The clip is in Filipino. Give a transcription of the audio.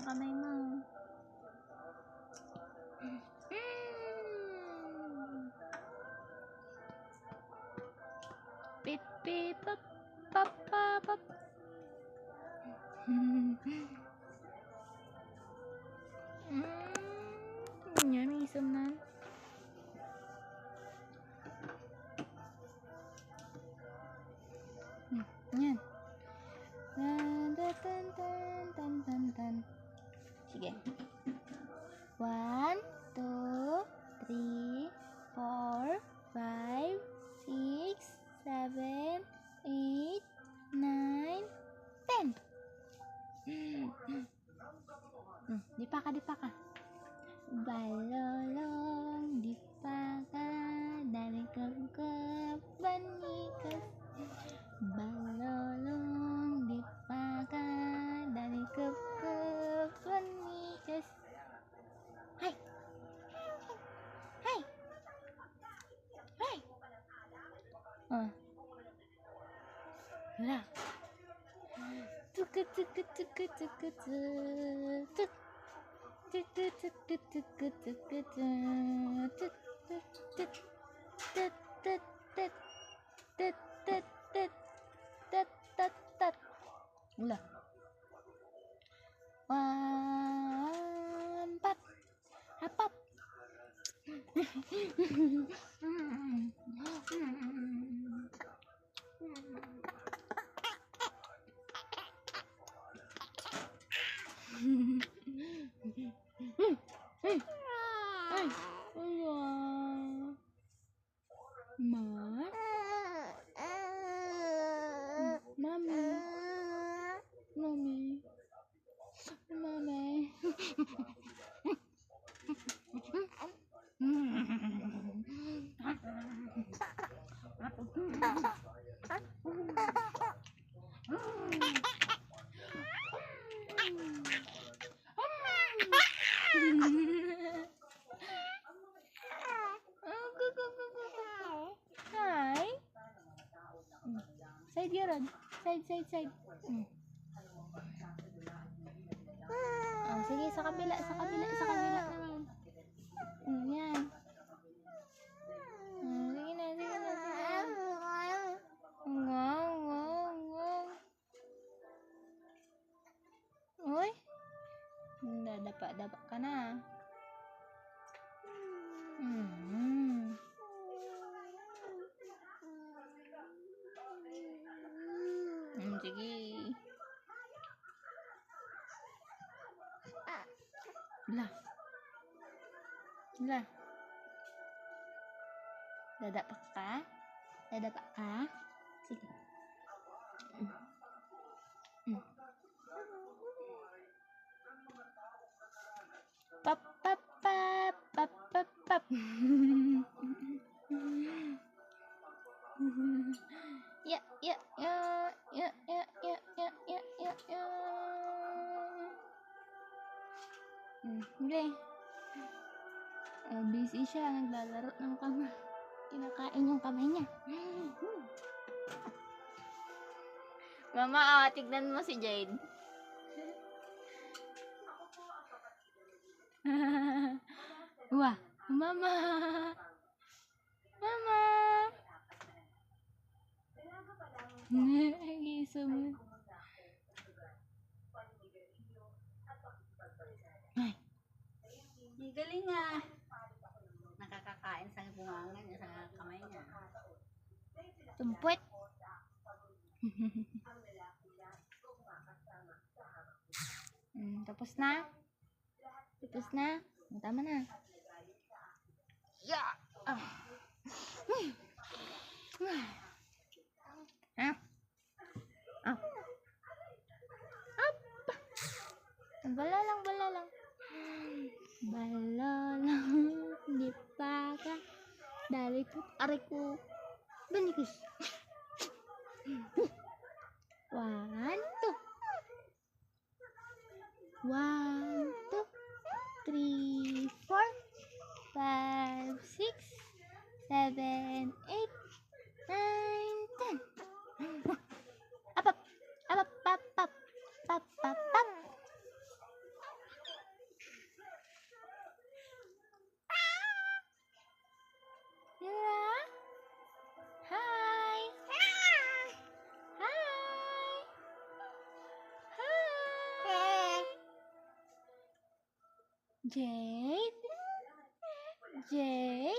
ang kamay mo. Pip, pip, pop, pop, pop, pop. Yummy, man. Yan. Tan. Sige. 1, 2, 3, 4, 5, 6, 7, 8, 9, 10. Di pa ka. Balolong, di pa ka, dari kagkap, banikas. Balolong, di pa ka, dari kagkap, banikas. Hai. Wala. Tuk. Wala. 4. Hapap. Mami. Hi. Side yun. Side. Sige, sa kabila naman. Yan. Sige na. Wow. Uy. Dapa ka na. Sige. Lah. Dadapa ka? Sige. Pap. Ya. Okay. Busy siya, naglalaro ng kamay. Kinakain yung kamay niya. Mama, tignan mo si Jade. Wah, Mama. Giso mo. Ay. Galing nga. Nakakakain sa bungangan niya, sa kamay niya. Tumpwet. Tapos na? Tama na. Yeah. Bala lang. Di pa ka, dari ko, banikus. 1, 2, 3, 4, 5, 6, 7, 8, 9, 10. Apap. Jade? Jade?